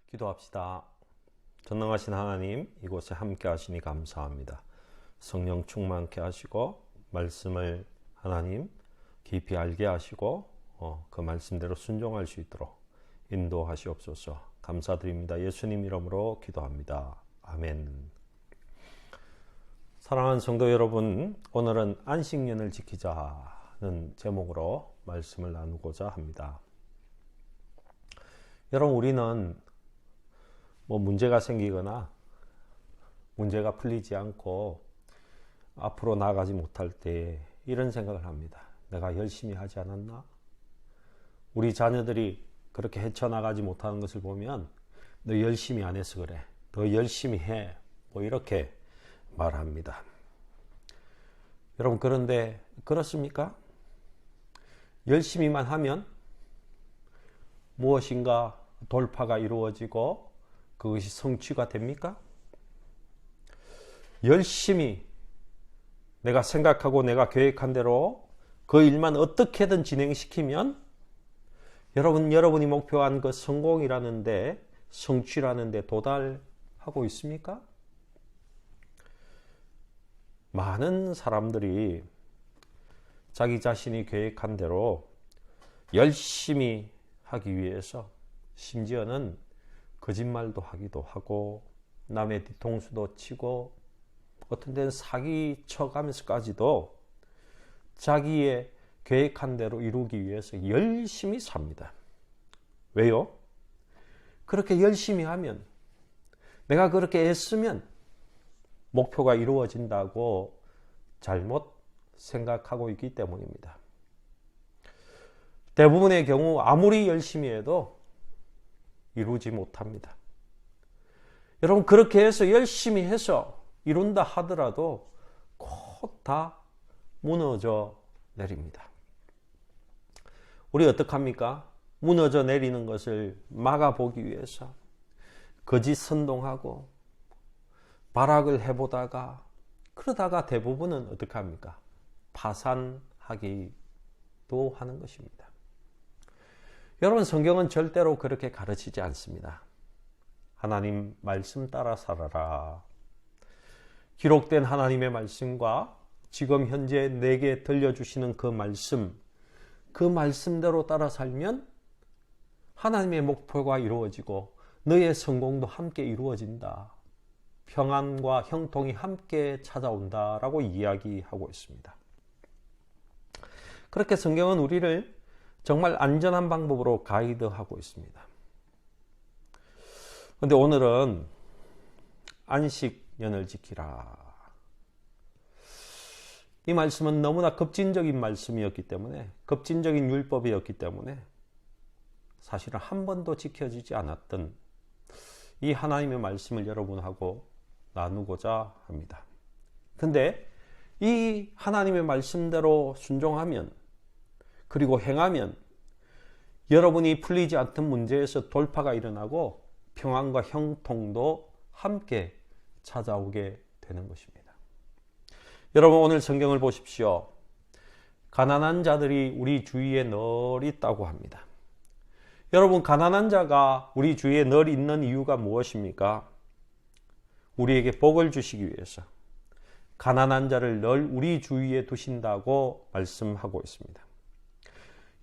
기도합시다. 전능하신 하나님, 이곳에 함께 하시니 감사합니다. 성령 충만케 하시고 말씀을 하나님 깊이 알게 하시고 그 말씀대로 순종할 수 있도록 인도하시옵소서. 감사드립니다. 예수님 이름으로 기도합니다. 아멘. 사랑하는 성도 여러분, 오늘은 안식년을 지키자는 제목으로 말씀을 나누고자 합니다. 여러분, 우리는 문제가 생기거나 문제가 풀리지 않고 앞으로 나아가지 못할 때 이런 생각을 합니다. 내가 열심히 하지 않았나? 우리 자녀들이 그렇게 헤쳐나가지 못하는 것을 보면 너 열심히 안 해서 그래. 더 열심히 해. 이렇게 말합니다. 여러분, 그런데 그렇습니까? 열심히만 하면 무엇인가 돌파가 이루어지고 그것이 성취가 됩니까? 열심히 내가 생각하고 내가 계획한 대로 그 일만 어떻게든 진행시키면 여러분이 목표한 그 성공이라는데, 성취라는데 도달하고 있습니까? 많은 사람들이 자기 자신이 계획한 대로 열심히 하기 위해서 심지어는 거짓말도 하기도 하고 남의 뒤통수도 치고 어떤 데는 사기 쳐가면서까지도 자기의 계획한 대로 이루기 위해서 열심히 삽니다. 왜요? 그렇게 열심히 하면, 내가 그렇게 애쓰면 목표가 이루어진다고 잘못 생각하고 있기 때문입니다. 대부분의 경우 아무리 열심히 해도 이루지 못합니다. 여러분, 그렇게 해서 열심히 해서 이룬다 하더라도 곧 다 무너져 내립니다. 우리 어떡합니까? 무너져 내리는 것을 막아보기 위해서 거짓 선동하고 발악을 해보다가, 그러다가 대부분은 어떡합니까? 파산하기도 하는 것입니다. 여러분, 성경은 절대로 그렇게 가르치지 않습니다. 하나님 말씀 따라 살아라. 기록된 하나님의 말씀과 지금 현재 내게 들려주시는 그 말씀대로 따라 살면 하나님의 목표가 이루어지고 너의 성공도 함께 이루어진다. 평안과 형통이 함께 찾아온다라고 이야기하고 있습니다. 그렇게 성경은 우리를 정말 안전한 방법으로 가이드하고 있습니다. 그런데 오늘은 안식년을 지키라. 이 말씀은 너무나 급진적인 말씀이었기 때문에, 급진적인 율법이었기 때문에 사실은 한 번도 지켜지지 않았던 이 하나님의 말씀을 여러분하고 나누고자 합니다. 그런데 이 하나님의 말씀대로 순종하면, 그리고 행하면 여러분이 풀리지 않던 문제에서 돌파가 일어나고 평안과 형통도 함께 찾아오게 되는 것입니다. 여러분, 오늘 성경을 보십시오. 가난한 자들이 우리 주위에 늘 있다고 합니다. 여러분, 가난한 자가 우리 주위에 늘 있는 이유가 무엇입니까? 우리에게 복을 주시기 위해서 가난한 자를 늘 우리 주위에 두신다고 말씀하고 있습니다.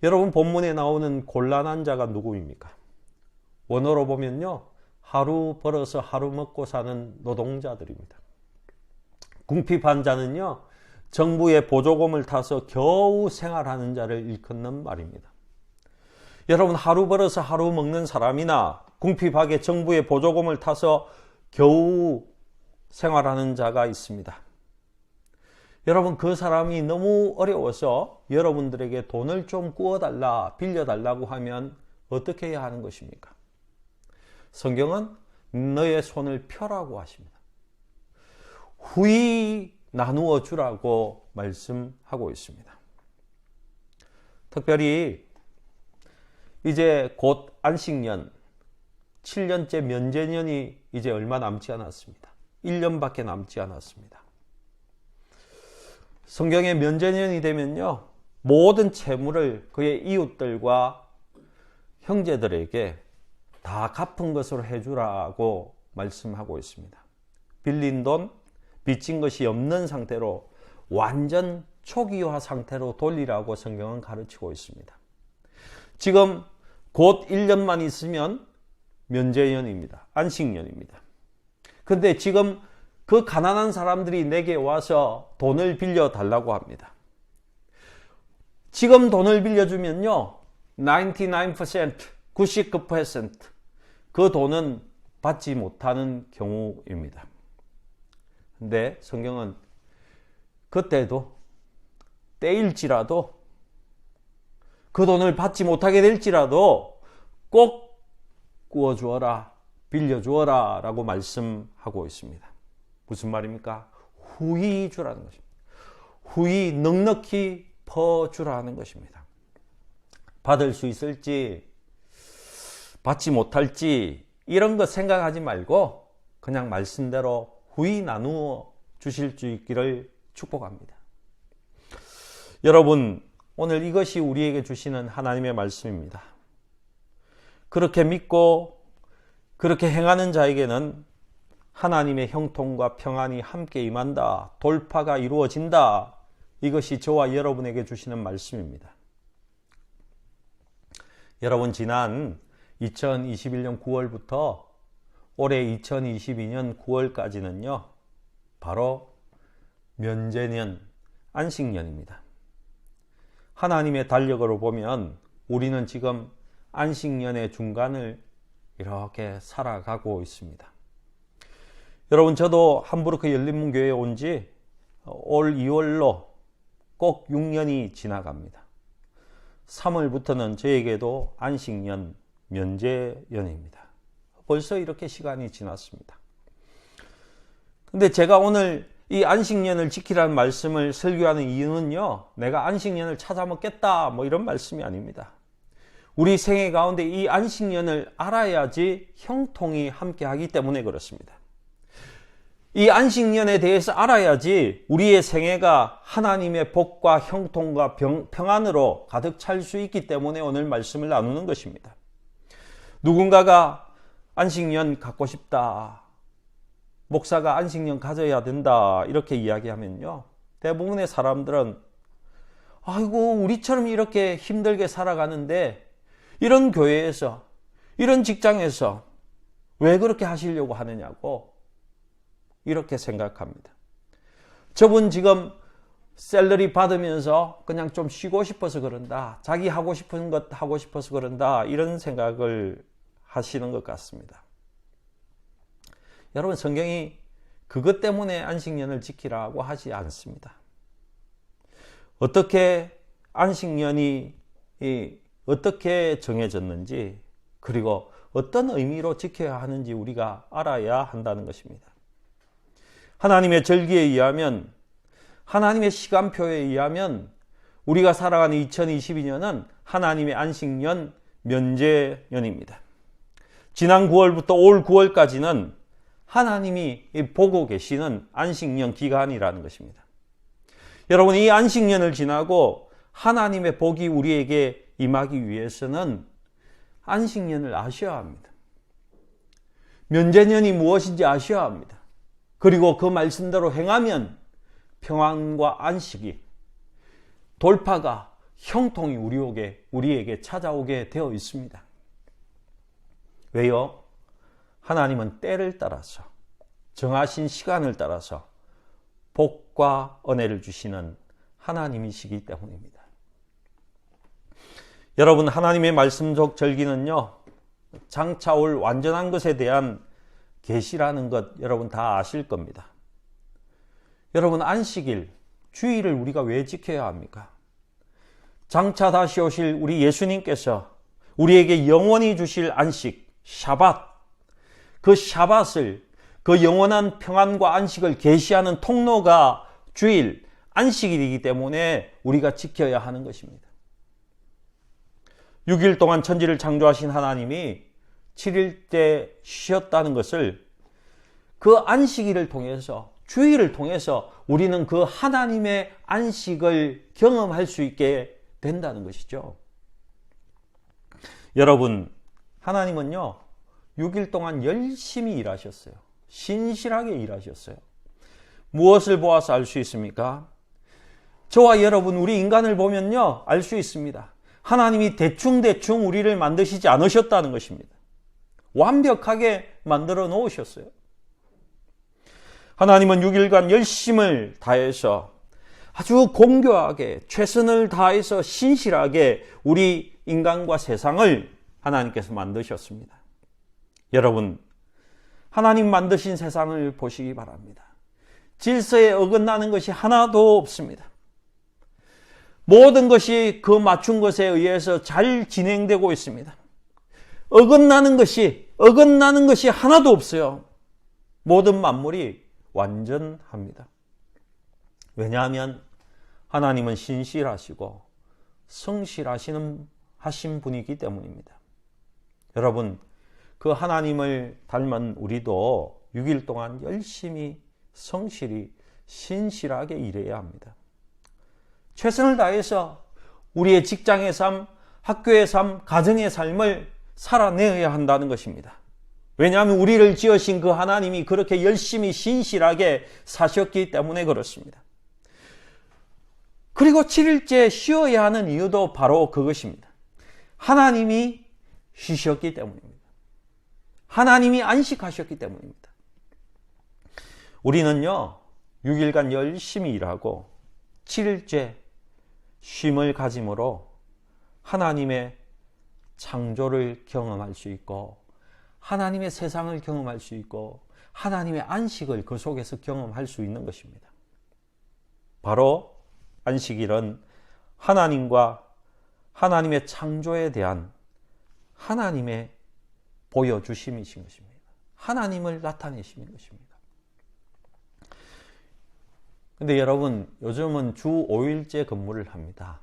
여러분, 본문에 나오는 곤란한 자가 누구입니까? 원어로 보면요, 하루 벌어서 하루 먹고 사는 노동자들입니다. 궁핍한 자는요, 정부의 보조금을 타서 겨우 생활하는 자를 일컫는 말입니다. 여러분, 하루 벌어서 하루 먹는 사람이나 궁핍하게 정부의 보조금을 타서 겨우 생활하는 자가 있습니다. 여러분, 그 사람이 너무 어려워서 여러분들에게 돈을 좀 구워달라, 빌려달라고 하면 어떻게 해야 하는 것입니까? 성경은 너의 손을 펴라고 하십니다. 후히 나누어 주라고 말씀하고 있습니다. 특별히 이제 곧 안식년, 7년째 면제년이 이제 얼마 남지 않았습니다. 1년밖에 남지 않았습니다. 성경의 면제년이 되면요, 모든 채무를 그의 이웃들과 형제들에게 다 갚은 것으로 해주라고 말씀하고 있습니다. 빌린 돈, 빚진 것이 없는 상태로 완전 초기화 상태로 돌리라고 성경은 가르치고 있습니다. 지금 곧 1년만 있으면 면제년입니다. 안식년입니다. 근데 지금 그 가난한 사람들이 내게 와서 돈을 빌려 달라고 합니다. 지금 돈을 빌려주면요, 99%, 99%그 돈은 받지 못하는 경우입니다. 근데 성경은 그때도 때일지라도 그 돈을 받지 못하게 될지라도 꼭 구워주어라, 빌려주어라 라고 말씀하고 있습니다. 무슨 말입니까? 후히 주라는 것입니다. 후히 넉넉히 퍼주라는 것입니다. 받을 수 있을지 받지 못할지 이런 것 생각하지 말고 그냥 말씀대로 후히 나누어 주실 수 있기를 축복합니다. 여러분, 오늘 이것이 우리에게 주시는 하나님의 말씀입니다. 그렇게 믿고 그렇게 행하는 자에게는 하나님의 형통과 평안이 함께 임한다, 돌파가 이루어진다, 이것이 저와 여러분에게 주시는 말씀입니다. 여러분, 지난 2021년 9월부터 올해 2022년 9월까지는요, 바로 면제년, 안식년입니다. 하나님의 달력으로 보면 우리는 지금 안식년의 중간을 이렇게 살아가고 있습니다. 여러분, 저도 함부르크 열린문교회에 온 지 올 2월로 꼭 6년이 지나갑니다. 3월부터는 저에게도 안식년, 면제년입니다. 벌써 이렇게 시간이 지났습니다. 근데 제가 오늘 이 안식년을 지키라는 말씀을 설교하는 이유는요, 내가 안식년을 찾아 먹겠다 뭐 이런 말씀이 아닙니다. 우리 생애 가운데 이 안식년을 알아야지 형통이 함께하기 때문에 그렇습니다. 이 안식년에 대해서 알아야지 우리의 생애가 하나님의 복과 형통과 평안으로 가득 찰 수 있기 때문에 오늘 말씀을 나누는 것입니다. 누군가가 안식년 갖고 싶다, 목사가 안식년 가져야 된다 이렇게 이야기하면요, 대부분의 사람들은 아이고 우리처럼 이렇게 힘들게 살아가는데 이런 교회에서 이런 직장에서 왜 그렇게 하시려고 하느냐고 이렇게 생각합니다. 저분 지금 샐러리 받으면서 그냥 좀 쉬고 싶어서 그런다, 자기 하고 싶은 것 하고 싶어서 그런다, 이런 생각을 하시는 것 같습니다. 여러분, 성경이 그것 때문에 안식년을 지키라고 하지 않습니다. 어떻게 안식년이 어떻게 정해졌는지, 그리고 어떤 의미로 지켜야 하는지 우리가 알아야 한다는 것입니다. 하나님의 절기에 의하면, 하나님의 시간표에 의하면 우리가 살아가는 2022년은 하나님의 안식년, 면제년입니다. 지난 9월부터 올 9월까지는 하나님이 보고 계시는 안식년 기간이라는 것입니다. 여러분, 이 안식년을 지나고 하나님의 복이 우리에게 임하기 위해서는 안식년을 아셔야 합니다. 면제년이 무엇인지 아셔야 합니다. 그리고 그 말씀대로 행하면 평안과 안식이, 돌파가, 형통이 우리에게 찾아오게 되어 있습니다. 왜요? 하나님은 때를 따라서, 정하신 시간을 따라서 복과 은혜를 주시는 하나님이시기 때문입니다. 여러분, 하나님의 말씀적 절기는요, 장차 올 완전한 것에 대한 계시라는 것 여러분 다 아실 겁니다. 여러분, 안식일, 주일을 우리가 왜 지켜야 합니까? 장차 다시 오실 우리 예수님께서 우리에게 영원히 주실 안식, 샤밧, 그 샤밧을, 그 영원한 평안과 안식을 계시하는 통로가 주일, 안식일이기 때문에 우리가 지켜야 하는 것입니다. 6일 동안 천지를 창조하신 하나님이 7일째 쉬었다는 것을 그 안식일을 통해서, 주일을 통해서 우리는 그 하나님의 안식을 경험할 수 있게 된다는 것이죠. 여러분, 하나님은요, 6일 동안 열심히 일하셨어요. 신실하게 일하셨어요. 무엇을 보아서 알 수 있습니까? 저와 여러분, 우리 인간을 보면요, 알 수 있습니다. 하나님이 대충대충 우리를 만드시지 않으셨다는 것입니다. 완벽하게 만들어 놓으셨어요. 하나님은 6일간 열심을 다해서 아주 공교하게 최선을 다해서 신실하게 우리 인간과 세상을 하나님께서 만드셨습니다. 여러분, 하나님 만드신 세상을 보시기 바랍니다. 질서에 어긋나는 것이 하나도 없습니다. 모든 것이 그 맞춘 것에 의해서 잘 진행되고 있습니다. 어긋나는 것이 하나도 없어요. 모든 만물이 완전합니다. 왜냐하면 하나님은 신실하시고 성실하신 분이기 때문입니다. 여러분, 그 하나님을 닮은 우리도 6일 동안 열심히 성실히 신실하게 일해야 합니다. 최선을 다해서 우리의 직장의 삶, 학교의 삶, 가정의 삶을 살아내야 한다는 것입니다. 왜냐하면 우리를 지으신 그 하나님이 그렇게 열심히 신실하게 사셨기 때문에 그렇습니다. 그리고 7일째 쉬어야 하는 이유도 바로 그것입니다. 하나님이 쉬셨기 때문입니다. 하나님이 안식하셨기 때문입니다. 우리는요, 6일간 열심히 일하고 7일째 쉼을 가짐으로 하나님의 창조를 경험할 수 있고 하나님의 세상을 경험할 수 있고 하나님의 안식을 그 속에서 경험할 수 있는 것입니다. 바로 안식일은 하나님과 하나님의 창조에 대한 하나님의 보여주심이신 것입니다. 하나님을 나타내시는 것입니다. 근데 여러분, 요즘은 주 5일째 근무를 합니다.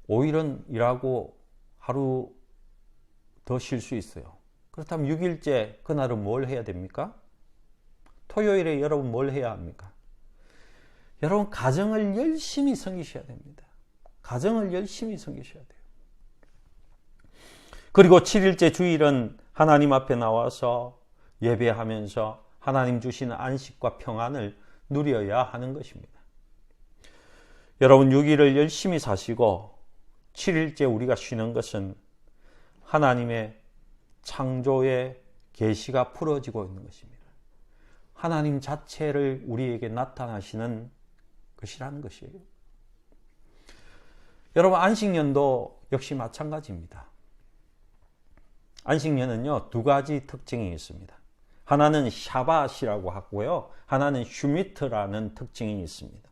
5일은 일하고 하루 더 쉴 수 있어요. 그렇다면 6일째 그날은 뭘 해야 됩니까? 토요일에 여러분 뭘 해야 합니까? 여러분, 가정을 열심히 섬기셔야 됩니다. 가정을 열심히 섬기셔야 돼요. 그리고 7일째 주일은 하나님 앞에 나와서 예배하면서 하나님 주시는 안식과 평안을 누려야 하는 것입니다. 여러분, 6일을 열심히 사시고 7일째 우리가 쉬는 것은 하나님의 창조의 계시가 풀어지고 있는 것입니다. 하나님 자체를 우리에게 나타나시는 것이라는 것이에요. 여러분, 안식년도 역시 마찬가지입니다. 안식년은요, 두 가지 특징이 있습니다. 하나는 샤밧이라고 하고요, 하나는 슈미트라는 특징이 있습니다.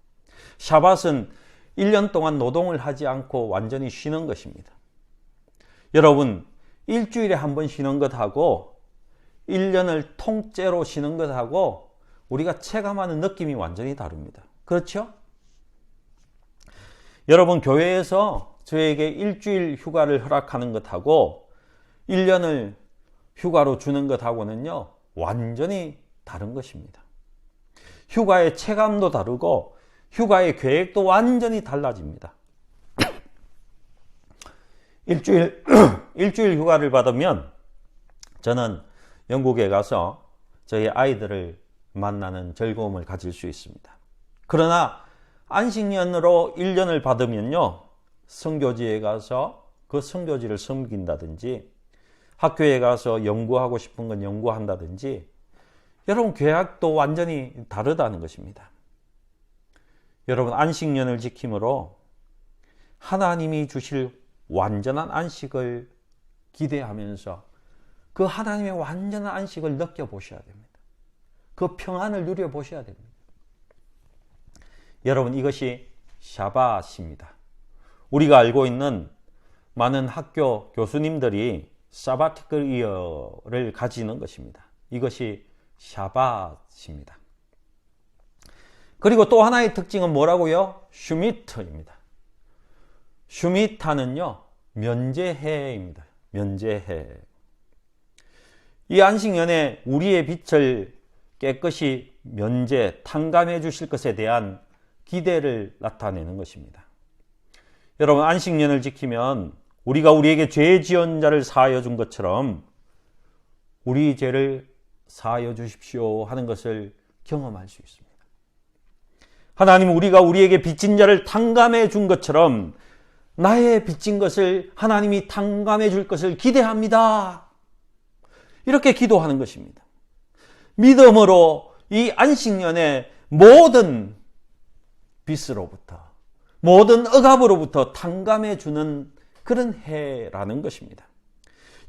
샤밧은 1년 동안 노동을 하지 않고 완전히 쉬는 것입니다. 여러분, 일주일에 한 번 쉬는 것하고 1년을 통째로 쉬는 것하고 우리가 체감하는 느낌이 완전히 다릅니다. 그렇죠? 여러분, 교회에서 저에게 일주일 휴가를 허락하는 것하고 1년을 휴가로 주는 것하고는요, 완전히 다른 것입니다. 휴가의 체감도 다르고 휴가의 계획도 완전히 달라집니다. 일주일 휴가를 받으면 저는 영국에 가서 저희 아이들을 만나는 즐거움을 가질 수 있습니다. 그러나 안식년으로 1년을 받으면요, 선교지에 가서 그 선교지를 섬긴다든지 학교에 가서 연구하고 싶은 건 연구한다든지 여러분, 계획도 완전히 다르다는 것입니다. 여러분, 안식년을 지킴으로 하나님이 주실 완전한 안식을 기대하면서 그 하나님의 완전한 안식을 느껴보셔야 됩니다. 그 평안을 누려보셔야 됩니다. 여러분, 이것이 샤밧입니다. 우리가 알고 있는 많은 학교 교수님들이 사바티컬 이어를 가지는 것입니다. 이것이 샤밧입니다. 그리고 또 하나의 특징은 뭐라고요? 슈미트입니다. 슈미타는요, 면제해입니다. 면제해. 이 안식년에 우리의 빛을 깨끗이 탕감해 주실 것에 대한 기대를 나타내는 것입니다. 여러분, 안식년을 지키면 우리가 우리에게 죄 지은 자를 사하여 준 것처럼 우리 죄를 사하여 주십시오 하는 것을 경험할 수 있습니다. 하나님은 우리가 우리에게 빚진 자를 탕감해 준 것처럼 나의 빚진 것을 하나님이 탕감해 줄 것을 기대합니다. 이렇게 기도하는 것입니다. 믿음으로 이 안식년의 모든 빚으로부터, 모든 억압으로부터 탕감해 주는 그런 해라는 것입니다.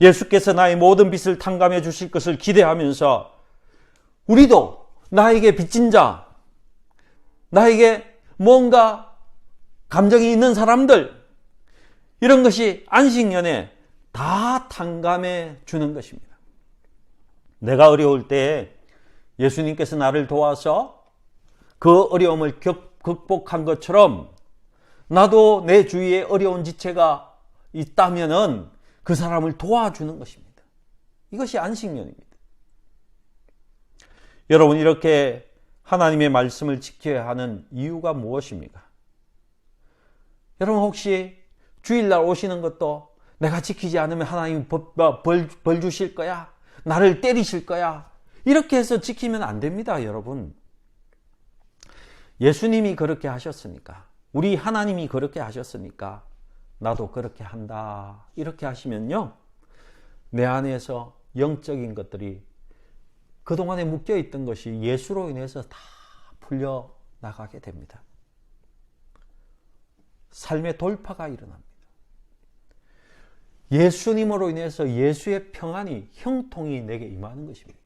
예수께서 나의 모든 빚을 탕감해 주실 것을 기대하면서 우리도 나에게 빚진 자, 나에게 뭔가 감정이 있는 사람들, 이런 것이 안식년에 다 탕감해 주는 것입니다. 내가 어려울 때 예수님께서 나를 도와서 그 어려움을 극복한 것처럼 나도 내 주위에 어려운 지체가 있다면은 그 사람을 도와주는 것입니다. 이것이 안식년입니다. 여러분, 이렇게 하나님의 말씀을 지켜야 하는 이유가 무엇입니까? 여러분, 혹시 주일날 오시는 것도 내가 지키지 않으면 하나님 벌 주실 거야? 나를 때리실 거야? 이렇게 해서 지키면 안 됩니다, 여러분. 예수님이 그렇게 하셨으니까, 우리 하나님이 그렇게 하셨으니까 나도 그렇게 한다. 이렇게 하시면요, 내 안에서 영적인 것들이 그동안에 묶여있던 것이 예수로 인해서 다 풀려나가게 됩니다. 삶의 돌파가 일어납니다. 예수님으로 인해서 예수의 평안이, 형통이 내게 임하는 것입니다.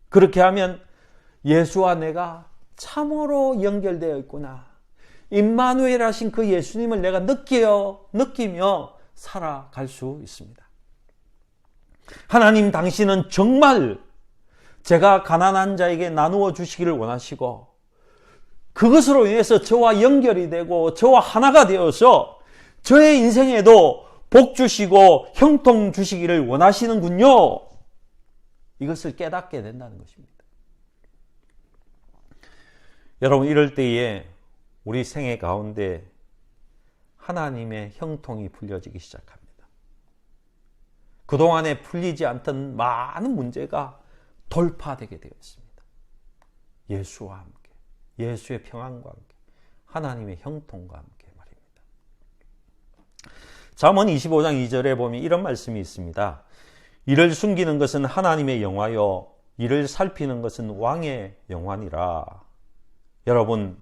그렇게 하면 예수와 내가 참으로 연결되어 있구나, 임마누엘 하신 그 예수님을 내가 느끼며 살아갈 수 있습니다. 하나님, 당신은 정말 제가 가난한 자에게 나누어 주시기를 원하시고 그것으로 인해서 저와 연결이 되고 저와 하나가 되어서 저의 인생에도 복 주시고 형통 주시기를 원하시는군요. 이것을 깨닫게 된다는 것입니다. 여러분, 이럴 때에 우리 생애 가운데 하나님의 형통이 풀려지기 시작합니다. 그동안에 풀리지 않던 많은 문제가 돌파되게 되어 있습니다. 예수와 함께, 예수의 평안과 함께, 하나님의 형통과 함께 말입니다. 잠언 25장 2절에 보면 이런 말씀이 있습니다. 이를 숨기는 것은 하나님의 영화요, 이를 살피는 것은 왕의 영화니라. 여러분,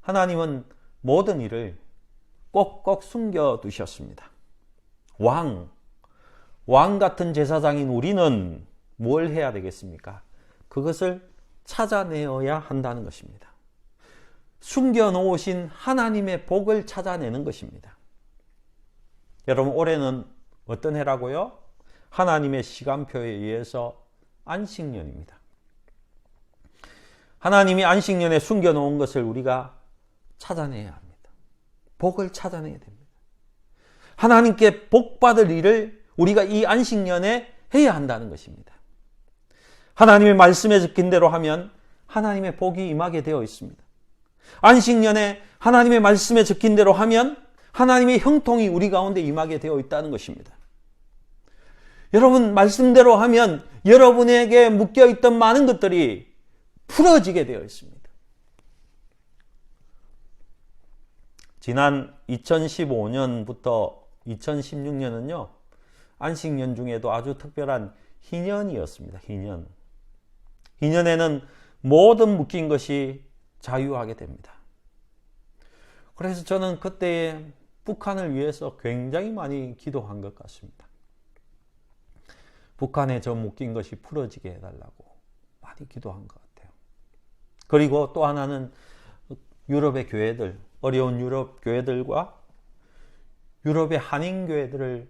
하나님은 모든 일을 꼭꼭 숨겨두셨습니다. 왕 같은 제사장인 우리는 뭘 해야 되겠습니까? 그것을 찾아내어야 한다는 것입니다. 숨겨놓으신 하나님의 복을 찾아내는 것입니다. 여러분, 올해는 어떤 해라고요? 하나님의 시간표에 의해서 안식년입니다. 하나님이 안식년에 숨겨놓은 것을 우리가 찾아내야 합니다. 복을 찾아내야 됩니다. 하나님께 복받을 일을 우리가 이 안식년에 해야 한다는 것입니다. 하나님의 말씀에 적힌 대로 하면 하나님의 복이 임하게 되어 있습니다. 안식년에 하나님의 말씀에 적힌 대로 하면 하나님의 형통이 우리 가운데 임하게 되어 있다는 것입니다. 여러분, 말씀대로 하면 여러분에게 묶여있던 많은 것들이 풀어지게 되어 있습니다. 지난 2015년부터 2016년은요, 안식년 중에도 아주 특별한 희년이었습니다. 희년에는 모든 묶인 것이 자유하게 됩니다. 그래서 저는 그때 북한을 위해서 굉장히 많이 기도한 것 같습니다. 북한에 저 묶인 것이 풀어지게 해달라고 많이 기도한 것 같아요. 그리고 또 하나는 유럽의 교회들, 어려운 유럽 교회들과 유럽의 한인교회들을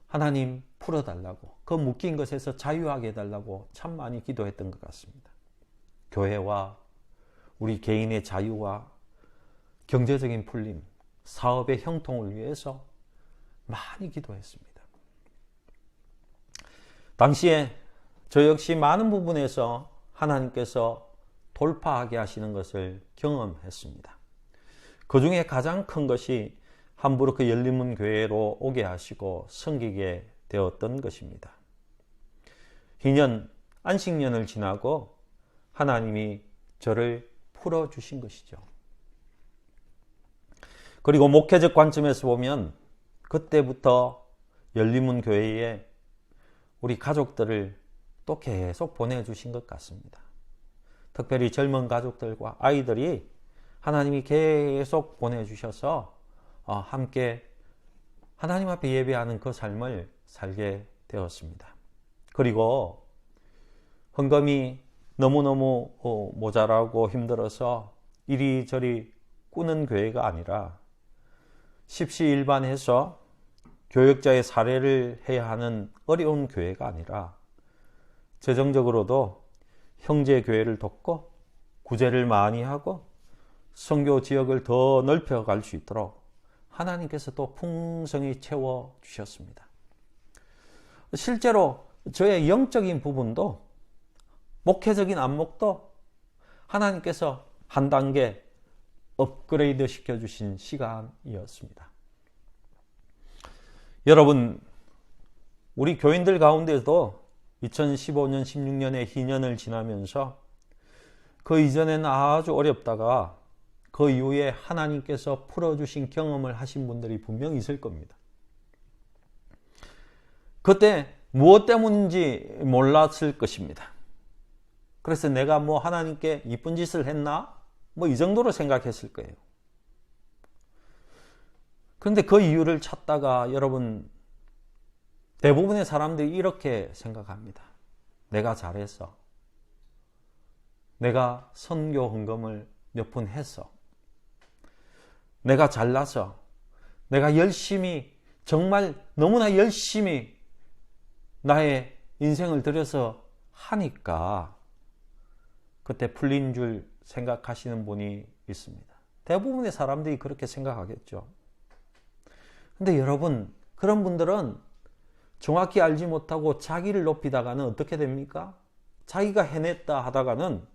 하나님 풀어달라고, 그 묶인 것에서 자유하게 해달라고 참 많이 기도했던 것 같습니다. 교회와 우리 개인의 자유와 경제적인 풀림, 사업의 형통을 위해서 많이 기도했습니다. 당시에 저 역시 많은 부분에서 하나님께서 돌파하게 하시는 것을 경험했습니다. 그 중에 가장 큰 것이 함부르크 열린문 교회로 오게 하시고 섬기게 되었던 것입니다. 희년, 안식년을 지나고 하나님이 저를 풀어주신 것이죠. 그리고 목회적 관점에서 보면 그때부터 열림문 교회에 우리 가족들을 또 계속 보내주신 것 같습니다. 특별히 젊은 가족들과 아이들이 하나님이 계속 보내주셔서 함께 하나님 앞에 예배하는 그 삶을 살게 되었습니다. 그리고 헌금이 너무너무 모자라고 힘들어서 이리저리 꾸는 교회가 아니라 십시일반해서 교역자의 사례를 해야 하는 어려운 교회가 아니라 재정적으로도 형제 교회를 돕고 구제를 많이 하고 선교 지역을 더 넓혀갈 수 있도록 하나님께서 또 풍성히 채워주셨습니다. 실제로 저의 영적인 부분도 목회적인 안목도 하나님께서 한 단계 업그레이드 시켜주신 시간이었습니다. 여러분, 우리 교인들 가운데도 2015년, 16년의 희년을 지나면서 그 이전에는 아주 어렵다가 그 이후에 하나님께서 풀어주신 경험을 하신 분들이 분명히 있을 겁니다. 그때 무엇 때문인지 몰랐을 것입니다. 그래서 내가 하나님께 이쁜 짓을 했나? 이 정도로 생각했을 거예요. 그런데 그 이유를 찾다가 여러분, 대부분의 사람들이 이렇게 생각합니다. 내가 잘했어. 내가 선교 헌금을 몇 푼 했어. 내가 잘나서 내가 열심히, 정말 너무나 열심히 나의 인생을 들여서 하니까 그때 풀린 줄 생각하시는 분이 있습니다. 대부분의 사람들이 그렇게 생각하겠죠. 근데 여러분, 그런 분들은 정확히 알지 못하고 자기를 높이다가는 어떻게 됩니까? 자기가 해냈다 하다가는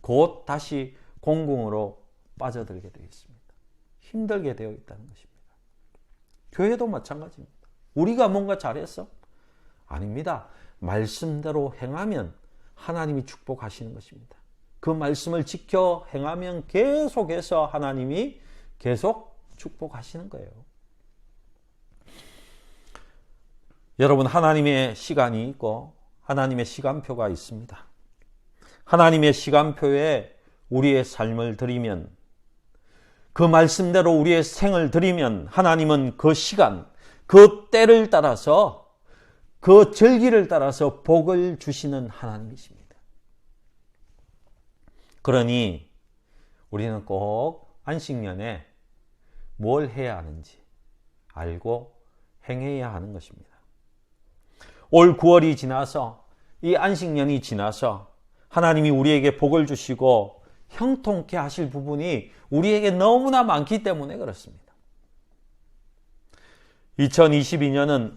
곧 다시 공궁으로 빠져들게 되어 있습니다. 힘들게 되어 있다는 것입니다. 교회도 마찬가지입니다. 우리가 뭔가 잘했어? 아닙니다. 말씀대로 행하면 하나님이 축복하시는 것입니다. 그 말씀을 지켜 행하면 계속해서 하나님이 계속 축복하시는 거예요. 여러분, 하나님의 시간이 있고 하나님의 시간표가 있습니다. 하나님의 시간표에 우리의 삶을 드리면, 그 말씀대로 우리의 생을 드리면 하나님은 그 시간, 그 때를 따라서, 그 절기를 따라서 복을 주시는 하나님이십니다. 그러니 우리는 꼭 안식년에 뭘 해야 하는지 알고 행해야 하는 것입니다. 올 9월이 지나서, 이 안식년이 지나서 하나님이 우리에게 복을 주시고 형통케 하실 부분이 우리에게 너무나 많기 때문에 그렇습니다. 2022년은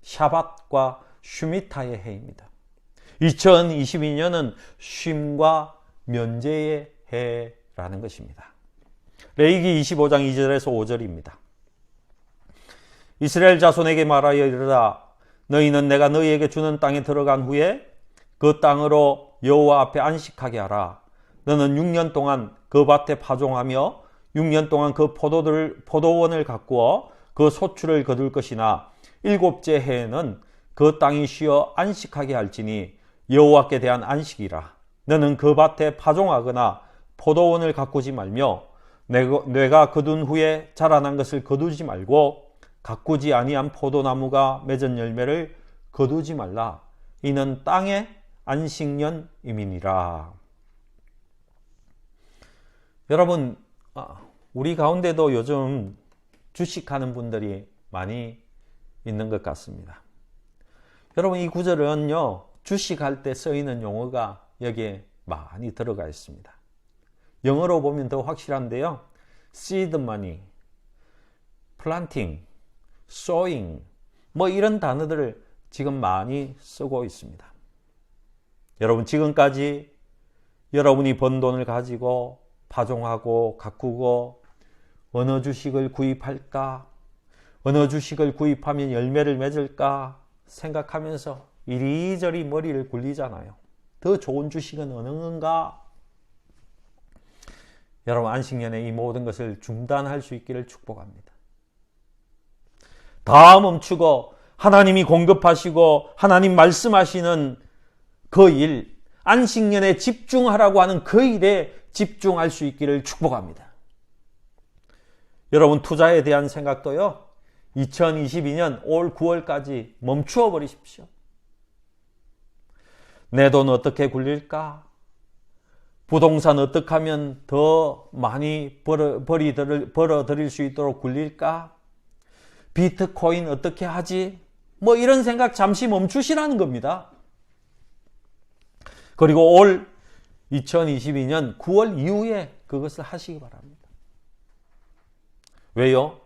샤밧과 슈미타의 해입니다. 2022년은 쉼과 면제의 해라는 것입니다. 레위기 25장 2절에서 5절입니다. 이스라엘 자손에게 말하여 이르라. 너희는 내가 너희에게 주는 땅에 들어간 후에 그 땅으로 여호와 앞에 안식하게 하라. 너는 6년 동안 그 밭에 파종하며 6년 동안 그 포도원을 가꾸어 그 소출을 거둘 것이나 7째 해에는 그 땅이 쉬어 안식하게 할지니 여호와께 대한 안식이라. 너는 그 밭에 파종하거나 포도원을 가꾸지 말며 뇌가 거둔 후에 자라난 것을 거두지 말고 가꾸지 아니한 포도나무가 맺은 열매를 거두지 말라. 이는 땅의 안식년임이니라. 여러분, 우리 가운데도 요즘 주식하는 분들이 많이 있는 것 같습니다. 여러분, 이 구절은요, 주식할 때 쓰이는 용어가 여기에 많이 들어가 있습니다. 영어로 보면 더 확실한데요. seed money, planting, sowing, 이런 단어들을 지금 많이 쓰고 있습니다. 여러분, 지금까지 여러분이 번 돈을 가지고 파종하고 가꾸고 어느 주식을 구입할까? 어느 주식을 구입하면 열매를 맺을까? 생각하면서 이리저리 머리를 굴리잖아요. 더 좋은 주식은 어느 건가? 여러분, 안식년에 이 모든 것을 중단할 수 있기를 축복합니다. 다 멈추고 하나님이 공급하시고 하나님 말씀하시는 그 일, 안식년에 집중하라고 하는 그 일에 집중할 수 있기를 축복합니다. 여러분, 투자에 대한 생각도요, 2022년 올 9월까지 멈추어 버리십시오. 내 돈 어떻게 굴릴까? 부동산 어떻게 하면 더 많이 벌어들일 수 있도록 굴릴까? 비트코인 어떻게 하지? 뭐 이런 생각 잠시 멈추시라는 겁니다. 그리고 올 2022년 9월 이후에 그것을 하시기 바랍니다. 왜요?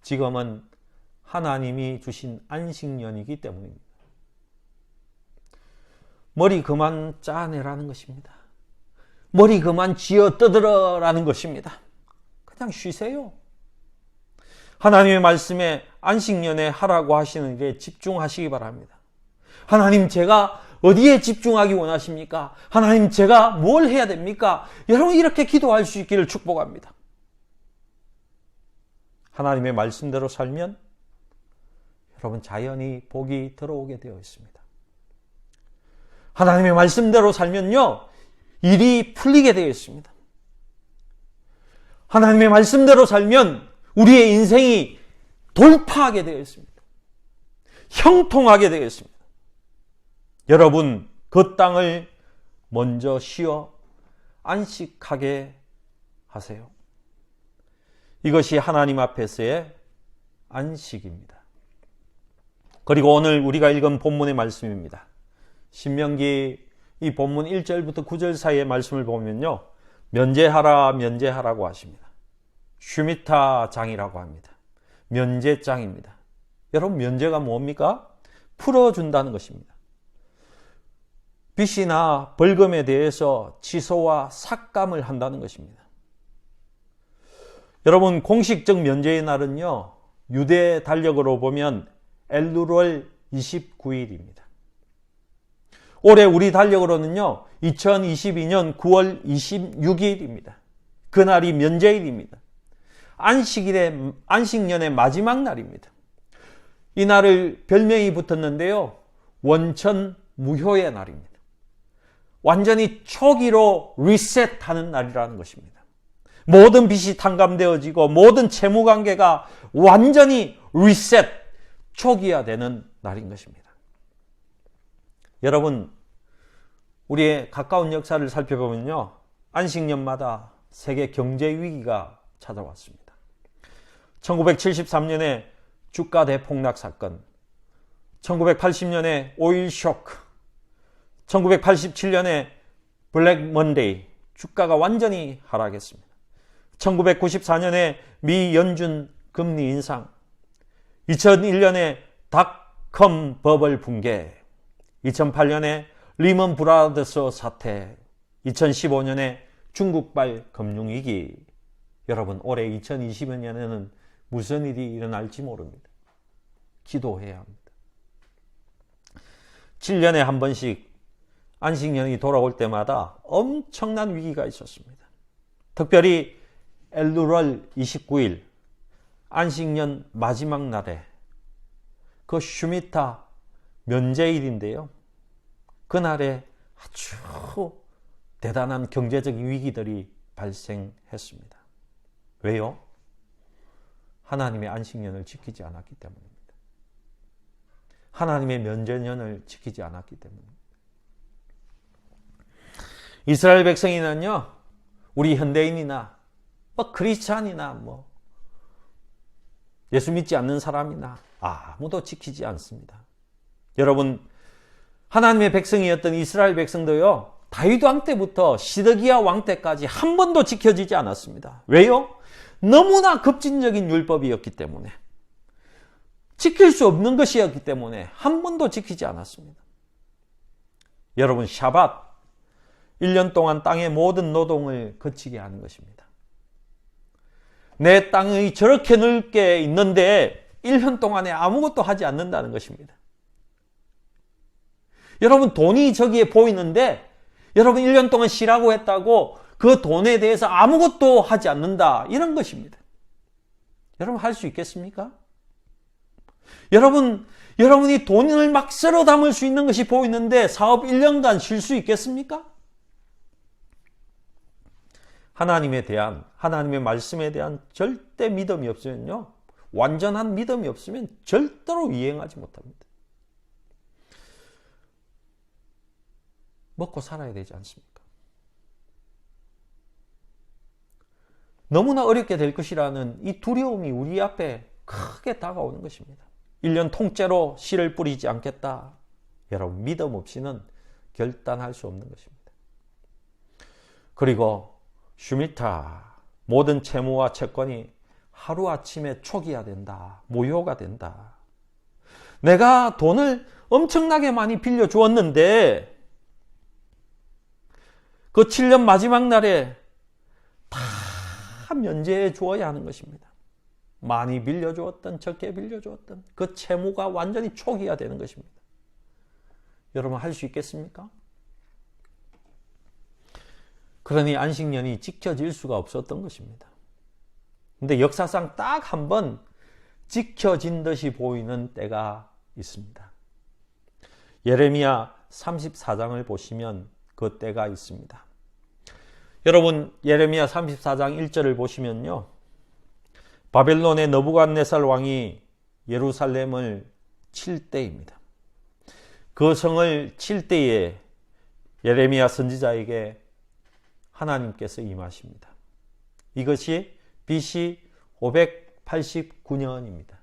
지금은 하나님이 주신 안식년이기 때문입니다. 머리 그만 짜내라는 것입니다. 머리 그만 쥐어 뜯으라는 것입니다. 그냥 쉬세요. 하나님의 말씀에 안식년에 하라고 하시는 일에 집중하시기 바랍니다. 하나님, 제가 어디에 집중하기 원하십니까? 하나님, 제가 뭘 해야 됩니까? 여러분, 이렇게 기도할 수 있기를 축복합니다. 하나님의 말씀대로 살면 여러분, 자연히 복이 들어오게 되어 있습니다. 하나님의 말씀대로 살면요, 일이 풀리게 되어 있습니다. 하나님의 말씀대로 살면 우리의 인생이 돌파하게 되어 있습니다. 형통하게 되어 있습니다. 여러분, 그 땅을 먼저 쉬어 안식하게 하세요. 이것이 하나님 앞에서의 안식입니다. 그리고 오늘 우리가 읽은 본문의 말씀입니다. 신명기 이 본문 1절부터 9절 사이의 말씀을 보면요, 면제하라, 면제하라고 하십니다. 슈미타 장이라고 합니다. 면제장입니다. 여러분, 면제가 뭡니까? 풀어준다는 것입니다. 빚이나 벌금에 대해서 취소와 삭감을 한다는 것입니다. 여러분, 공식적 면제의 날은요, 유대 달력으로 보면 엘루월 29일입니다. 올해 우리 달력으로는요, 2022년 9월 26일입니다. 그날이 면제일입니다. 안식년의 마지막 날입니다. 이 날을 별명이 붙었는데요, 원천무효의 날입니다. 완전히 초기로 리셋하는 날이라는 것입니다. 모든 빚이 탕감되어지고 모든 채무관계가 완전히 리셋, 초기화되는 날인 것입니다. 여러분, 우리의 가까운 역사를 살펴보면요, 안식년마다 세계 경제 위기가 찾아왔습니다. 1973년에 주가 대폭락 사건, 1980년에 오일 쇼크, 1987년에 블랙 먼데이, 주가가 완전히 하락했습니다. 1994년에 미 연준 금리 인상, 2001년에 닷컴 버블 붕괴, 2008년에 리먼 브라더스 사태, 2015년에 중국발 금융위기. 여러분, 올해 2020년에는 무슨 일이 일어날지 모릅니다. 기도해야 합니다. 7년에 한 번씩 안식년이 돌아올 때마다 엄청난 위기가 있었습니다. 특별히 엘루월 29일 안식년 마지막 날에 그 슈미타 면제일인데요, 그날에 아주 대단한 경제적 위기들이 발생했습니다. 왜요? 하나님의 안식년을 지키지 않았기 때문입니다. 하나님의 면제년을 지키지 않았기 때문입니다. 이스라엘 백성이는요, 우리 현대인이나 크리스찬이나 예수 믿지 않는 사람이나 아무도 지키지 않습니다. 여러분, 하나님의 백성이었던 이스라엘 백성도요, 다윗 왕 때부터 시드기야 왕 때까지 한 번도 지켜지지 않았습니다. 왜요? 너무나 급진적인 율법이었기 때문에, 지킬 수 없는 것이었기 때문에 한 번도 지키지 않았습니다. 여러분, 샤밧, 1년 동안 땅의 모든 노동을 거치게 하는 것입니다. 내 땅이 저렇게 넓게 있는데 1년 동안에 아무것도 하지 않는다는 것입니다. 여러분 돈이 저기에 보이는데 여러분 1년 동안 쉬라고 했다고 그 돈에 대해서 아무것도 하지 않는다. 이런 것입니다. 여러분 할 수 있겠습니까? 여러분이 돈을 막 쓸어 담을 수 있는 것이 보이는데 사업 1년간 쉴 수 있겠습니까? 하나님의 말씀에 대한 절대 믿음이 없으면요. 완전한 믿음이 없으면 절대로 이행하지 못합니다. 먹고 살아야 되지 않습니까? 너무나 어렵게 될 것이라는 이 두려움이 우리 앞에 크게 다가오는 것입니다. 1년 통째로 씨를 뿌리지 않겠다. 여러분 믿음 없이는 결단할 수 없는 것입니다. 그리고 슈미타 모든 채무와 채권이 하루아침에 초기화된다. 무효가 된다. 내가 돈을 엄청나게 많이 빌려주었는데 그 7년 마지막 날에 다 면제해 주어야 하는 것입니다. 많이 빌려주었던 적게 빌려주었던 그 채무가 완전히 초기화되는 것입니다. 여러분 할 수 있겠습니까? 그러니 안식년이 지켜질 수가 없었던 것입니다. 근데 역사상 딱 한 번 지켜진 듯이 보이는 때가 있습니다. 예레미야 34장을 보시면 그 때가 있습니다. 여러분 예레미야 34장 1절을 보시면요. 바벨론의 느부갓네살 왕이 예루살렘을 칠 때입니다. 그 성을 칠 때에 예레미야 선지자에게 하나님께서 임하십니다. 이것이 BC 589년입니다.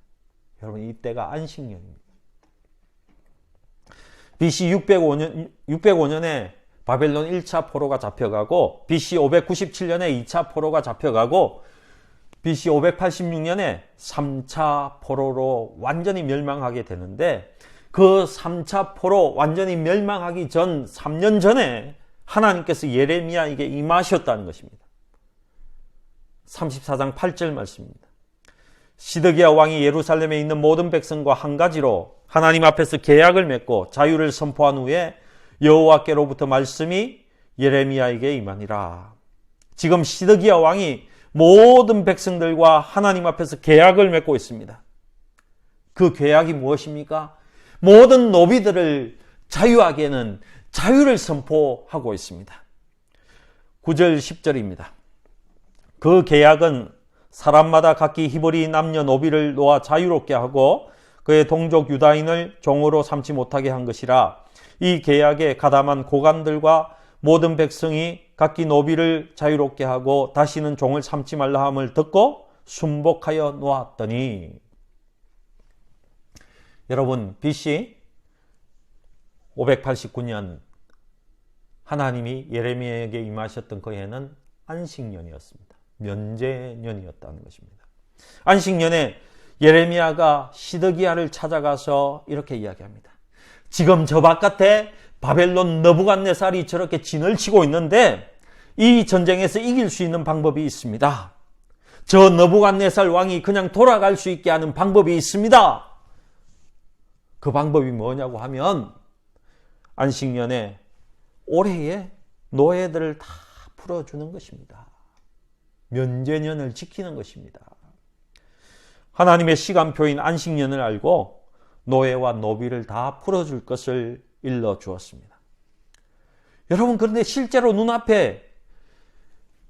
여러분 이때가 안식년입니다. BC 605년에 바벨론 1차 포로가 잡혀가고 BC 597년에 2차 포로가 잡혀가고 BC 586년에 3차 포로로 완전히 멸망하게 되는데 그 3차 포로 완전히 멸망하기 전 3년 전에 하나님께서 예레미야에게 임하셨다는 것입니다. 34장 8절 말씀입니다. 시드기야 왕이 예루살렘에 있는 모든 백성과 한 가지로 하나님 앞에서 계약을 맺고 자유를 선포한 후에 여호와께로부터 말씀이 예레미야에게 임하니라. 지금 시드기야 왕이 모든 백성들과 하나님 앞에서 계약을 맺고 있습니다. 그 계약이 무엇입니까? 모든 노비들을 자유하게 하는 자유를 선포하고 있습니다. 9절 10절입니다. 그 계약은 사람마다 각기 히브리 남녀 노비를 놓아 자유롭게 하고 그의 동족 유다인을 종으로 삼지 못하게 한 것이라. 이 계약에 가담한 고관들과 모든 백성이 각기 노비를 자유롭게 하고 다시는 종을 삼지 말라 함을 듣고 순복하여 놓았더니. 여러분 BC 589년 하나님이 예레미야에게 임하셨던 그 해는 안식년이었습니다. 면제년이었다는 것입니다. 안식년에 예레미야가 시드기야를 찾아가서 이렇게 이야기합니다. 지금 저 바깥에 바벨론 느부갓네살이 저렇게 진을 치고 있는데 이 전쟁에서 이길 수 있는 방법이 있습니다. 저 느부갓네살 왕이 그냥 돌아갈 수 있게 하는 방법이 있습니다. 그 방법이 뭐냐고 하면 안식년에 올해의 노예들을 다 풀어주는 것입니다. 면제년을 지키는 것입니다. 하나님의 시간표인 안식년을 알고 노예와 노비를 다 풀어줄 것을 일러주었습니다. 여러분 그런데 실제로 눈앞에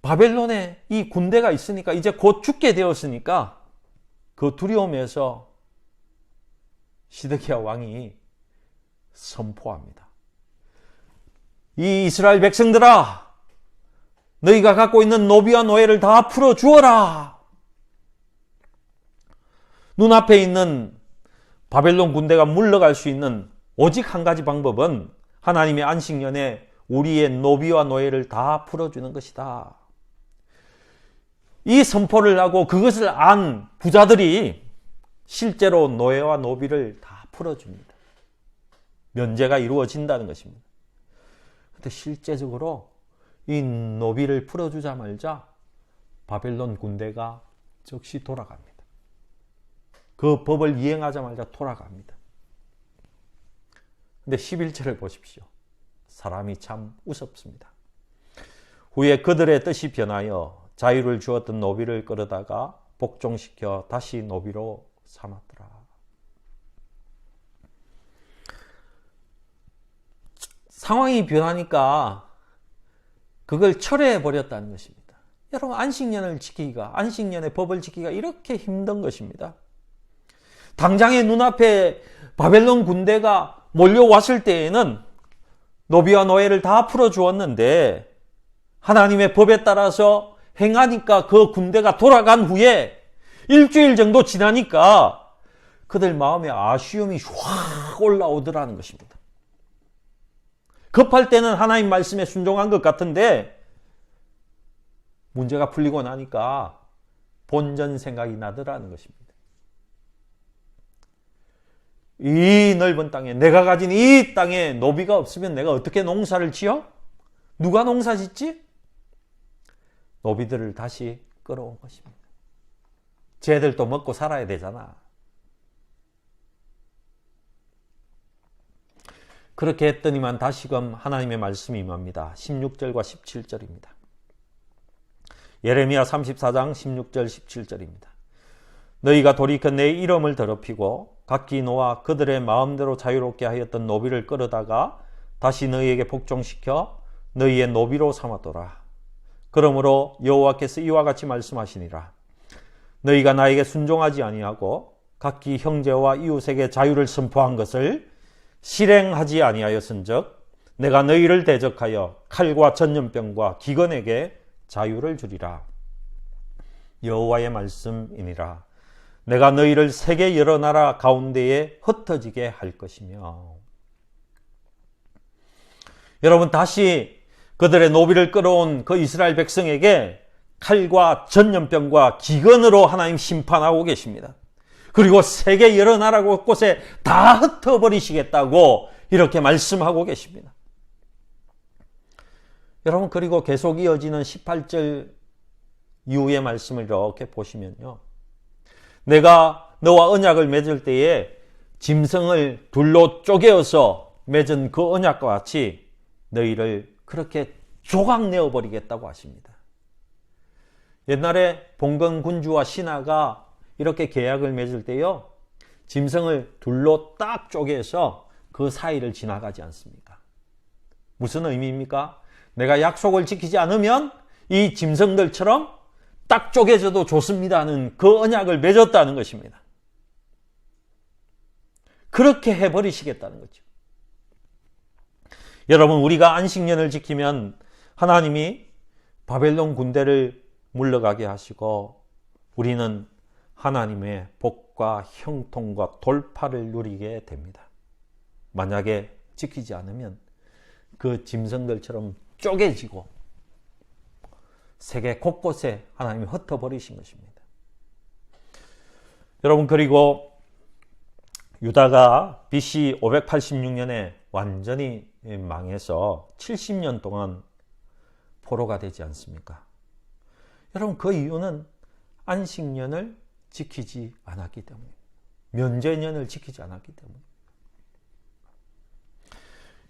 바벨론에 이 군대가 있으니까 이제 곧 죽게 되었으니까 그 두려움에서 시드기야 왕이 선포합니다. 이 이스라엘 백성들아, 너희가 갖고 있는 노비와 노예를 다 풀어주어라. 눈앞에 있는 바벨론 군대가 물러갈 수 있는 오직 한 가지 방법은 하나님의 안식년에 우리의 노비와 노예를 다 풀어주는 것이다. 이 선포를 하고 그것을 안 부자들이 실제로 노예와 노비를 다 풀어줍니다. 면제가 이루어진다는 것입니다. 그런데 실제적으로 이 노비를 풀어주자 말자 바벨론 군대가 즉시 돌아갑니다. 그 법을 이행하자마자 돌아갑니다. 근데 11절을 보십시오. 사람이 참 우습습니다. 후에 그들의 뜻이 변하여 자유를 주었던 노비를 끌어다가 복종시켜 다시 노비로 삼았더라. 상황이 변하니까 그걸 철회해 버렸다는 것입니다. 여러분, 안식년을 지키기가, 안식년의 법을 지키기가 이렇게 힘든 것입니다. 당장의 눈앞에 바벨론 군대가 몰려왔을 때에는 노비와 노예를 다 풀어주었는데 하나님의 법에 따라서 행하니까 그 군대가 돌아간 후에 일주일 정도 지나니까 그들 마음에 아쉬움이 확 올라오더라는 것입니다. 급할 때는 하나님 말씀에 순종한 것 같은데 문제가 풀리고 나니까 본전 생각이 나더라는 것입니다. 이 넓은 땅에, 내가 가진 이 땅에 노비가 없으면 내가 어떻게 농사를 지어? 누가 농사 짓지? 노비들을 다시 끌어온 것입니다. 쟤들도 먹고 살아야 되잖아. 그렇게 했더니만 다시금 하나님의 말씀이 임합니다. 16절과 17절입니다. 예레미야 34장 16절 17절입니다. 너희가 돌이켜 내 이름을 더럽히고 각기 놓아 그들의 마음대로 자유롭게 하였던 노비를 끌어다가 다시 너희에게 복종시켜 너희의 노비로 삼았더라. 그러므로 여호와께서 이와 같이 말씀하시니라. 너희가 나에게 순종하지 아니하고 각기 형제와 이웃에게 자유를 선포한 것을 실행하지 아니하였은즉 내가 너희를 대적하여 칼과 전염병과 기근에게 자유를 주리라. 여호와의 말씀이니라. 내가 너희를 세계 여러 나라 가운데에 흩어지게 할 것이며. 여러분, 다시 그들의 노비를 끌어온 그 이스라엘 백성에게 칼과 전염병과 기근으로 하나님 심판하고 계십니다. 그리고 세계 여러 나라 곳곳에 다 흩어버리시겠다고 이렇게 말씀하고 계십니다. 여러분, 그리고 계속 이어지는 18절 이후의 말씀을 이렇게 보시면요. 내가 너와 언약을 맺을 때에 짐승을 둘로 쪼개어서 맺은 그 언약과 같이 너희를 그렇게 조각내어 버리겠다고 하십니다. 옛날에 봉건 군주와 신하가 이렇게 계약을 맺을 때요, 짐승을 둘로 딱 쪼개서 그 사이를 지나가지 않습니까? 무슨 의미입니까? 내가 약속을 지키지 않으면 이 짐승들처럼 딱 쪼개져도 좋습니다는 그 언약을 맺었다는 것입니다. 그렇게 해버리시겠다는 거죠. 여러분, 우리가 안식년을 지키면 하나님이 바벨론 군대를 물러가게 하시고 우리는 하나님의 복과 형통과 돌파를 누리게 됩니다. 만약에 지키지 않으면 그 짐승들처럼 쪼개지고 세계 곳곳에 하나님이 흩어버리신 것입니다. 여러분, 그리고 유다가 BC 586년에 완전히 망해서 70년 동안 포로가 되지 않습니까? 여러분, 그 이유는 안식년을 지키지 않았기 때문입니다. 면제년을 지키지 않았기 때문입니다.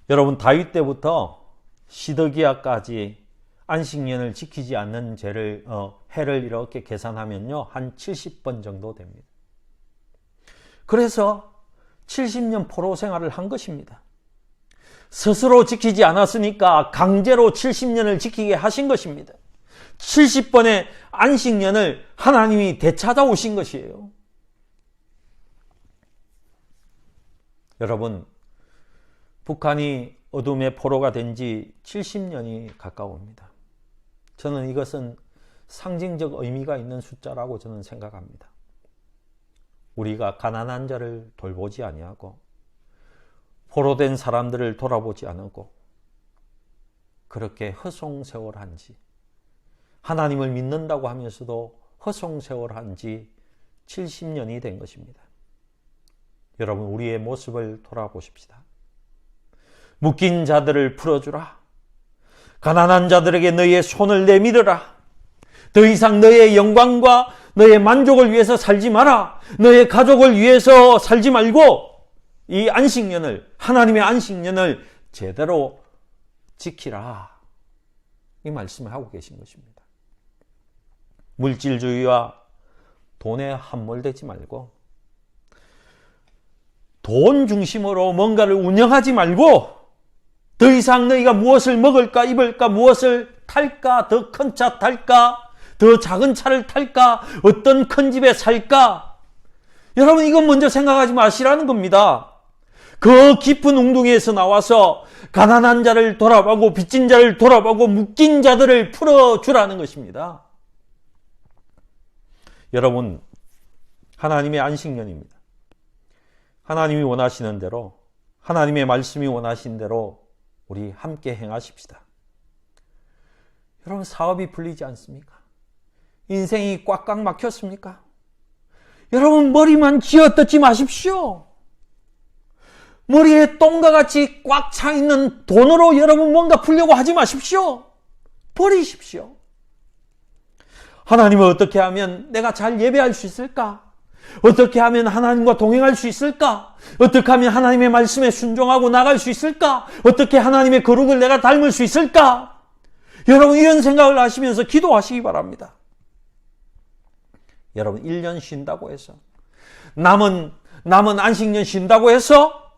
여러분, 다윗 때부터 시드기야까지 안식년을 지키지 않는 해를 이렇게 계산하면요, 한 70번 정도 됩니다. 그래서 70년 포로 생활을 한 것입니다. 스스로 지키지 않았으니까 강제로 70년을 지키게 하신 것입니다. 70번의 안식년을 하나님이 되찾아오신 것이에요. 여러분, 북한이 어둠의 포로가 된 지 70년이 가까웁니다. 저는 이것은 상징적 의미가 있는 숫자라고 저는 생각합니다. 우리가 가난한 자를 돌보지 아니하고 포로된 사람들을 돌아보지 않고 그렇게 허송세월한 지, 하나님을 믿는다고 하면서도 허송세월한 지 70년이 된 것입니다. 여러분, 우리의 모습을 돌아보십시다. 묶인 자들을 풀어주라. 가난한 자들에게 너희의 손을 내밀어라. 더 이상 너의 영광과 너의 만족을 위해서 살지 마라. 너의 가족을 위해서 살지 말고 이 안식년을, 하나님의 안식년을 제대로 지키라. 이 말씀을 하고 계신 것입니다. 물질주의와 돈에 함몰되지 말고 돈 중심으로 뭔가를 운영하지 말고 더 이상 너희가 무엇을 먹을까 입을까 무엇을 탈까 더 큰 차 탈까 더 작은 차를 탈까 어떤 큰 집에 살까 여러분 이건 먼저 생각하지 마시라는 겁니다. 그 깊은 웅덩이에서 나와서 가난한 자를 돌아보고 빚진 자를 돌아보고 묶인 자들을 풀어주라는 것입니다. 여러분 하나님의 안식년입니다. 하나님이 원하시는 대로 하나님의 말씀이 원하신 대로 우리 함께 행하십시다. 여러분 사업이 풀리지 않습니까? 인생이 꽉꽉 막혔습니까? 여러분 머리만 쥐어뜯지 마십시오. 머리에 똥과 같이 꽉 차 있는 돈으로 여러분 뭔가 풀려고 하지 마십시오. 버리십시오. 하나님을 어떻게 하면 내가 잘 예배할 수 있을까? 어떻게 하면 하나님과 동행할 수 있을까? 어떻게 하면 하나님의 말씀에 순종하고 나갈 수 있을까? 어떻게 하나님의 거룩을 내가 닮을 수 있을까? 여러분 이런 생각을 하시면서 기도하시기 바랍니다. 여러분 1년 쉰다고 해서 남은 안식년 쉰다고 해서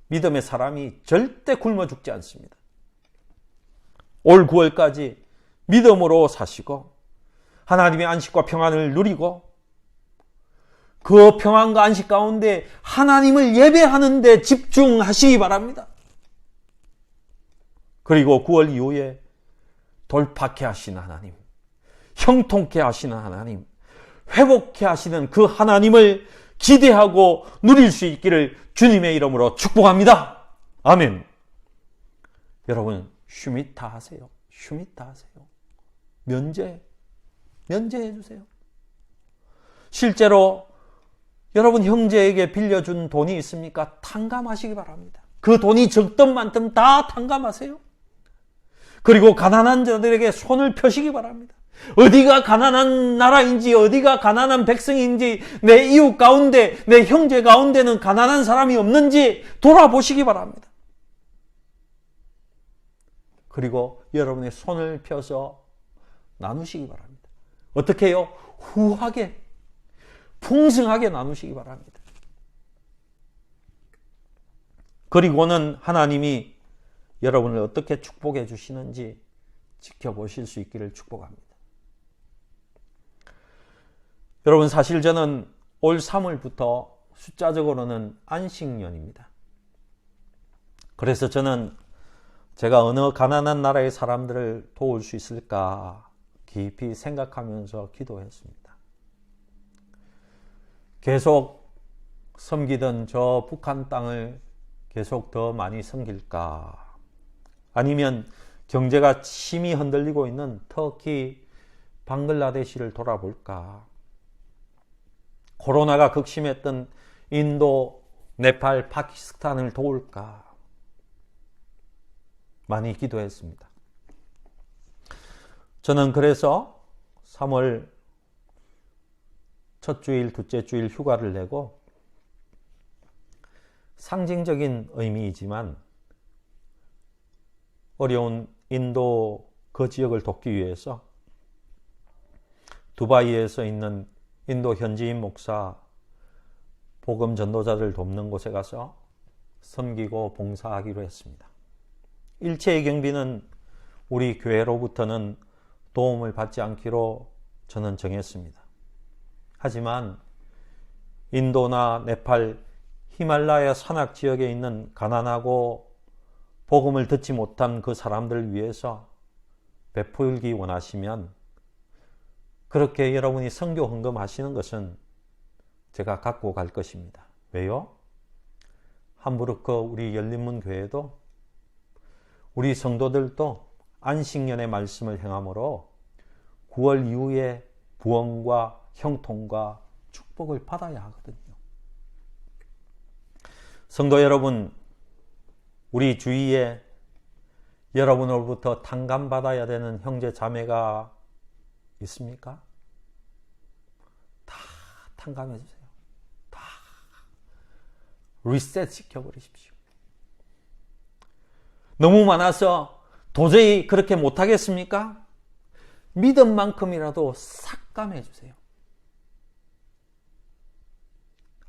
믿음의 사람이 절대 굶어 죽지 않습니다. 올 9월까지 믿음으로 사시고 하나님의 안식과 평안을 누리고 그 평안과 안식 가운데 하나님을 예배하는 데 집중하시기 바랍니다. 그리고 9월 이후에 돌파케 하시는 하나님, 형통케 하시는 하나님, 회복케 하시는 그 하나님을 기대하고 누릴 수 있기를 주님의 이름으로 축복합니다. 아멘. 여러분 슈미타 하세요. 슈미타 하세요. 면제해 주세요. 실제로 여러분 형제에게 빌려준 돈이 있습니까? 탕감하시기 바랍니다. 그 돈이 적든 많든 다 탕감하세요. 그리고 가난한 자들에게 손을 펴시기 바랍니다. 어디가 가난한 나라인지 어디가 가난한 백성인지 내 이웃 가운데 내 형제 가운데는 가난한 사람이 없는지 돌아보시기 바랍니다. 그리고 여러분의 손을 펴서 나누시기 바랍니다. 어떻게 해요? 후하게 풍성하게 나누시기 바랍니다. 그리고는 하나님이 여러분을 어떻게 축복해 주시는지 지켜보실 수 있기를 축복합니다. 여러분 사실 저는 올 3월부터 숫자적으로는 안식년입니다. 그래서 저는 제가 어느 가난한 나라의 사람들을 도울 수 있을까 깊이 생각하면서 기도했습니다. 계속 섬기던 저 북한 땅을 계속 더 많이 섬길까? 아니면 경제가 심히 흔들리고 있는 터키, 방글라데시를 돌아볼까? 코로나가 극심했던 인도, 네팔, 파키스탄을 도울까? 많이 기도했습니다. 저는 그래서 3월 첫 주일, 둘째 주일 휴가를 내고 상징적인 의미이지만 어려운 인도 그 지역을 돕기 위해서 두바이에서 있는 인도 현지인 목사, 복음 전도자들 돕는 곳에 가서 섬기고 봉사하기로 했습니다. 일체의 경비는 우리 교회로부터는 도움을 받지 않기로 저는 정했습니다. 하지만 인도나 네팔, 히말라야 산악 지역에 있는 가난하고 복음을 듣지 못한 그 사람들을 위해서 베풀기 원하시면 그렇게 여러분이 선교 헌금하시는 것은 제가 갖고 갈 것입니다. 왜요? 함부르크 우리 열린문 교회도 우리 성도들도 안식년의 말씀을 행함으로 9월 이후에 구원과 형통과 축복을 받아야 하거든요. 성도 여러분, 우리 주위에 여러분으로부터 탕감받아야 되는 형제 자매가 있습니까? 다 탕감해 주세요. 다. 리셋 시켜버리십시오. 너무 많아서 도저히 그렇게 못하겠습니까? 믿음만큼이라도 삭감해 주세요.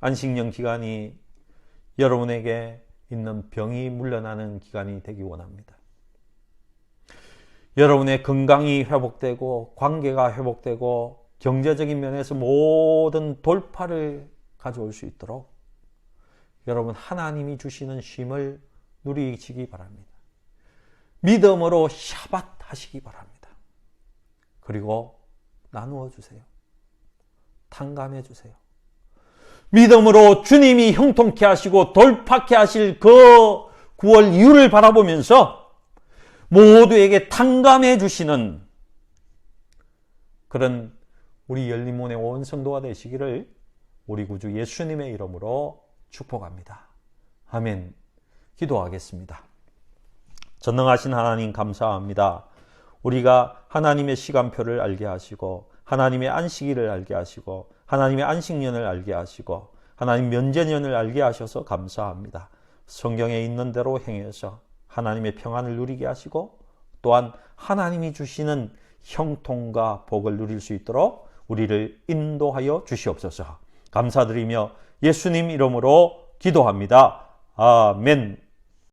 안식년 기간이 여러분에게 있는 병이 물러나는 기간이 되기 원합니다. 여러분의 건강이 회복되고 관계가 회복되고 경제적인 면에서 모든 돌파를 가져올 수 있도록 여러분 하나님이 주시는 쉼을 누리시기 바랍니다. 믿음으로 샤밧 하시기 바랍니다. 그리고 나누어 주세요. 탕감해 주세요. 믿음으로 주님이 형통케 하시고 돌파케 하실 그 9월 이후를 바라보면서 모두에게 탕감해 주시는 그런 우리 열린문의 온 성도가 되시기를 우리 구주 예수님의 이름으로 축복합니다. 아멘. 기도하겠습니다. 전능하신 하나님 감사합니다. 우리가 하나님의 시간표를 알게 하시고 하나님의 안식일을 알게 하시고 하나님의 안식년을 알게 하시고 하나님 면제년을 알게 하셔서 감사합니다. 성경에 있는 대로 행해서 하나님의 평안을 누리게 하시고 또한 하나님이 주시는 형통과 복을 누릴 수 있도록 우리를 인도하여 주시옵소서. 감사드리며 예수님 이름으로 기도합니다. 아멘.